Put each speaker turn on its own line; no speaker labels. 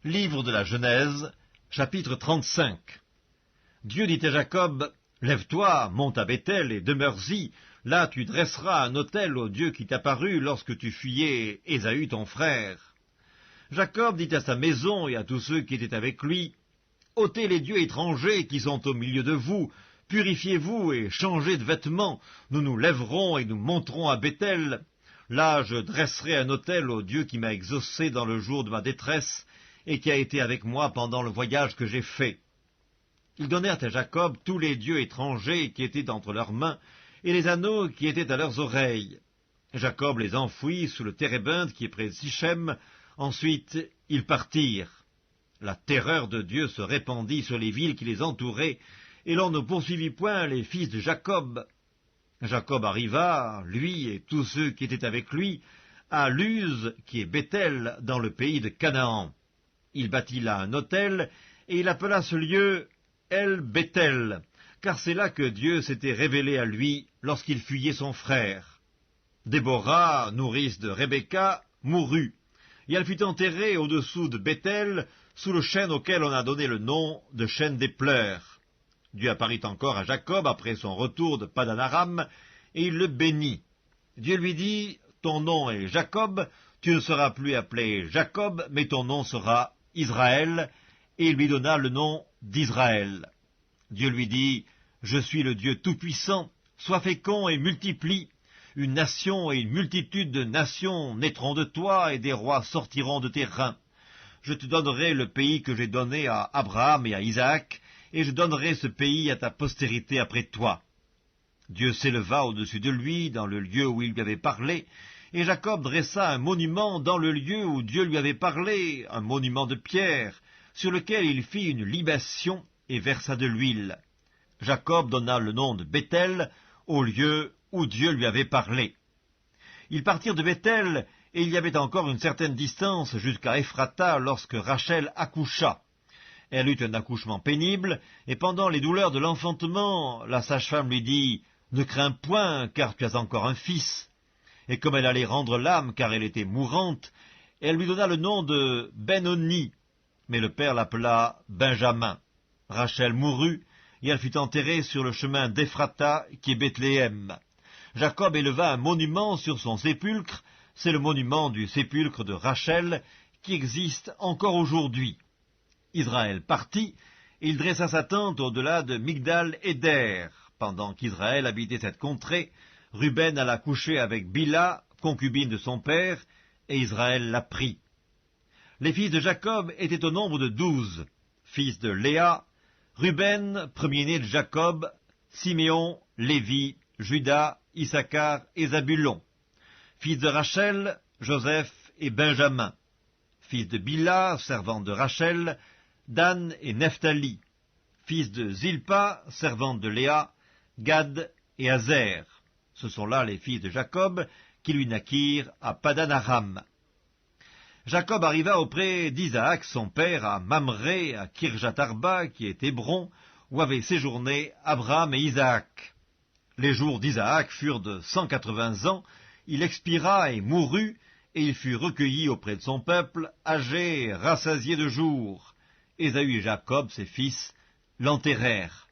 Livre de la Genèse, chapitre 35. Dieu dit à Jacob, « Lève-toi, monte à Béthel et demeure-y. Là tu dresseras un autel au Dieu qui t'apparut lorsque tu fuyais Ésaü ton frère. » Jacob dit à sa maison et à tous ceux qui étaient avec lui, « ôtez les dieux étrangers qui sont au milieu de vous, purifiez-vous et changez de vêtements. Nous nous lèverons et nous monterons à Béthel. Là je dresserai un autel au Dieu qui m'a exaucé dans le jour de ma détresse, et qui a été avec moi pendant le voyage que j'ai fait. » Ils donnèrent à Jacob tous les dieux étrangers qui étaient entre leurs mains, et les anneaux qui étaient à leurs oreilles. Jacob les enfouit sous le térébinthe qui est près de Sichem. Ensuite, ils partirent. La terreur de Dieu se répandit sur les villes qui les entouraient, et l'on ne poursuivit point les fils de Jacob. Jacob arriva, lui et tous ceux qui étaient avec lui, à Luz, qui est Béthel, dans le pays de Canaan. Il bâtit là un autel, et il appela ce lieu El-Béthel, car c'est là que Dieu s'était révélé à lui lorsqu'il fuyait son frère. Déborah, nourrice de Rebecca, mourut, et elle fut enterrée au-dessous de Béthel, sous le chêne auquel on a donné le nom de chêne des pleurs. Dieu apparut encore à Jacob après son retour de Padan-Aram, et il le bénit. Dieu lui dit, « Ton nom est Jacob, tu ne seras plus appelé Jacob, mais ton nom sera Israël, » et il lui donna le nom d'Israël. Dieu lui dit, « Je suis le Dieu tout-puissant, sois fécond et multiplie. Une nation et une multitude de nations naîtront de toi, et des rois sortiront de tes reins. Je te donnerai le pays que j'ai donné à Abraham et à Isaac, et je donnerai ce pays à ta postérité après toi. » Dieu s'éleva au-dessus de lui, dans le lieu où il lui avait parlé, et Jacob dressa un monument dans le lieu où Dieu lui avait parlé, un monument de pierre, sur lequel il fit une libation et versa de l'huile. Jacob donna le nom de Béthel au lieu où Dieu lui avait parlé. Ils partirent de Béthel, et il y avait encore une certaine distance jusqu'à Ephrata lorsque Rachel accoucha. Elle eut un accouchement pénible, et pendant les douleurs de l'enfantement, la sage-femme lui dit, « Ne crains point, car tu as encore un fils. » Et comme elle allait rendre l'âme, car elle était mourante, elle lui donna le nom de Ben-Oni, mais le père l'appela Benjamin. Rachel mourut, et elle fut enterrée sur le chemin d'Ephrata, qui est Bethléem. Jacob éleva un monument sur son sépulcre, c'est le monument du sépulcre de Rachel, qui existe encore aujourd'hui. Israël partit, et il dressa sa tente au-delà de Migdal-Éder. Pendant qu'Israël habitait cette contrée, Ruben alla coucher avec Bila, concubine de son père, et Israël la prit. Les fils de Jacob étaient au nombre de 12, fils de Léa, Ruben, premier-né de Jacob, Siméon, Lévi, Juda, Issachar et Zabulon. Fils de Rachel, Joseph et Benjamin. Fils de Bila, servante de Rachel, Dan et Nephtali. Fils de Zilpa, servante de Léa, Gad et Azer. Ce sont là les fils de Jacob qui lui naquirent à Padan-Aram. Jacob arriva auprès d'Isaac son père à Mamré, à Kirjat-Arba, qui est Hébron, où avaient séjourné Abraham et Isaac. Les jours d'Isaac furent de 180 ans, il expira et mourut, et il fut recueilli auprès de son peuple, âgé et rassasié de jours. Ésaü et Jacob, ses fils, l'enterrèrent.